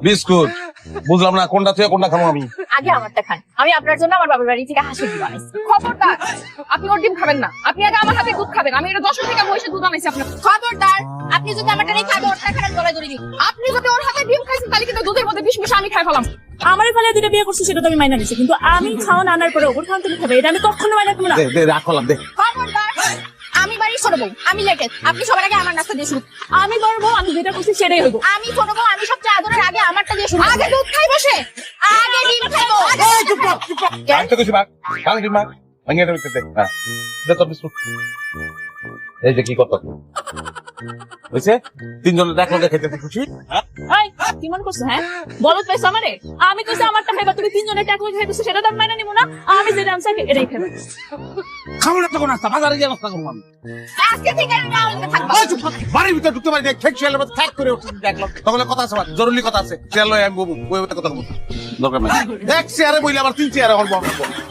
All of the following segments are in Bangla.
বিস্কুট বুঝলাম না কোনটা থেকে কোনটা খাবো আমি। আগে আমারটা খান, আমি আপনার জন্য আমার বাবার বাড়ি থেকে হাঁসের ডিম আনাইছি। খবরদার আপনি ওর ডিম খাবেন না, আপনি আগে আমার হাতে দুধ খাবেন। আমি এটা 10 থেকে মহিষের দুধ আনাইছি আপনার। খবরদার আপনি যদি আমারটা নেই খাবেন, ওরটা খারাপ গলায় ধরে দিই। আপনি যদি ওর হাতে ডিম খাইছেন তাহলে কিন্তু দুধের মধ্যে বিষ মিশিয়ে আমি খাই ফেলাম। আমারই ফলে দুটো বিয়ে করছি, সেটা তো আমি মাইনা নিছি, কিন্তু আমি খাওয়ান আনার পরে ওর খাওয়ান তুমি খাবে, এটা আমি কখনো মাইনা করবো না। রাখলাম দে। খবরদার আমি বাড়ি ছোট বউ, আমি লেটেস্ট। আপনি সবার আগে আমার নাস্তা দিয়ে শুরু। আমি বলবো আমি যেটা করছি সেটাই হইব। আমি ছোট বউ, আমি সবচেয়ে আদরের, আগে আমারটা দিয়ে শুরু। আগে দুধ খাই বসে, আগে ডিম খাইবো। আমি তো কিছু ভাগ ভাঙি মাগ ভাঙিয়ে দেবে হ্যাঁ দে তোর বিস্কুট। এই যে কি করতো হয়েছে, তিনজনে দেখলো খেতে খুশি। এই কি মনে করছো? হ্যাঁ বলত পাইছো আমারে? আমি কইছি আমারটা খাইবা, তুমি তিনজনে টাকা করে খাইতেছো, সেটা তো আমি মাইনা নিব না। আমি যেটা আনছি এটাই খাবে। খাবো না তখন নাস্তা, বাজারে গিয়ে নাস্তা করবো আমি। আজকে থেকে আমি না হলে থাকবো। বাড়ির ভিতরে ঢুকতে পারি ঠেক শিয়ালের মতো ঠ্যাক করে উঠে দেখলাম, তখন কথা আছে, জরুরি কথা আছে। শিয়াল লয় আমি বলবো, ওই কথা বলবো দরকার নাই। এক চেয়ারে বইলে আবার 3 চেয়ারে হল।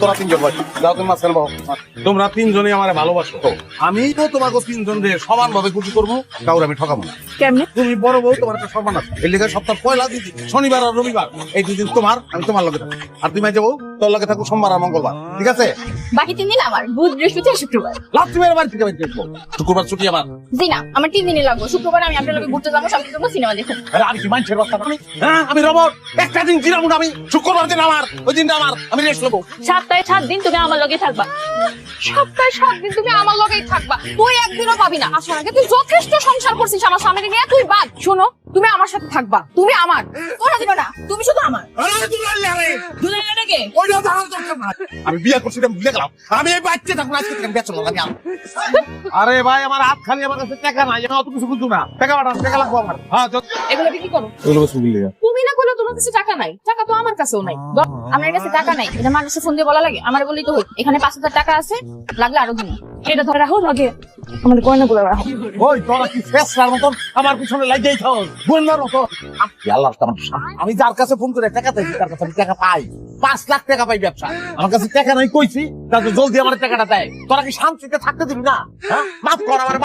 তোরা 3 জন ভাই যাও, তুমি মাঝখানে বসো। তোমরা 3 জনই আমার ভালোবাসো, আমি তো তোমাকে 3 জন দিয়ে সমান ভাবে খুশি করবো, কাউরে আমি ঠকাবো না। কেমনে? তুমি বড় বউ, তোমার একটা সম্মান আছে। এর লিগে সপ্তাহ পয়লা দিদি শনিবার আর রবিবার এই 2 দিন তোমার, আমি তোমার লগে থাকবো। আর তুমি যাবো তোর লগে থাকবো সোমবার আর মঙ্গলবার, ঠিক আছে? বাকি 3 দিন আমার, বুধ বৃহস্পতি শুক্রবার। লাস্ট মেয়ের বাড়ি থেকে বেরিয়ে আসবো। শুক্রবার ছুটি আমার। জি না, আমার 3 দিনই লাগবে। শুক্রবার আমি আপনার লগে ঘুরতে যাবো, সবকিছু করবো, সিনেমা দেখবো। আরে আমি কি মানুষের বাচ্চা আমি? হ্যাঁ আমি রবট, একটা দিন জিরাবো না আমি। শুক্রবার দিন আমার, ওই দিনটা আমার, আমি রেস্ট নেবো। সপ্তাহে 7 দিন তুমি আমার লগে থাকবা। সপ্তাহে 7 দিন তুমি আমার লগেই থাকবা, তুই একদিনও পাবি না। আসার আগে তুই যথেষ্ট সংসার করছিস আমার স্বামীকে নিয়ে, তুই বাদ। শোনো, তুমি আমার সাথে থাকবা, তুমি আমার, ওরা দিবে না, তুমি শুধু আমার। আমি বিয়ে করছি ভুলে গেলাম, আমি এই বাচ্চা থাকুন আজকে থেকে বেচো না। আরে ভাই আমার হাত খালি, আমার কাছে টাকা নাই, আমি অত কিছু বুঝতো না। টাকা পাঠান, টাকা লাগবো আমার। হ্যাঁ এগুলো বিক্রি করো। এগুলো বসে বুঝলি তুমি না করলে তোমার কাছে টাকা নাই, টাকা তো আমার কাছেও নাই। আমার কাছে টাকা নাই, এটা মানুষের ফোন দিয়ে বলা লাগে? আমার বলেই তো হই। এখানে 5,000 টাকা আছে, লাগলে আরো দিন। এটা ধরে রাখো লগে, আমাদের গয়না গুলো রাখো। ওই তোরা কি ফেসলার মতন আমার পিছনে লাগিয়েই থাও, বন্যার মতো। আল্লাহ, আমি যার কাছে ফোন করে টাকা চাইছি তার কাছে আমি টাকা পাই। 5 লাখ টাকা পাই ব্যবসা। আমার কাছে টাকা নাই কইছি, তাহলে জলদি আমার টাকাটা দেয়। তোরা কি শান্তিতে থাকতে দিবি না? হ্যাঁ মাফ কর আমার।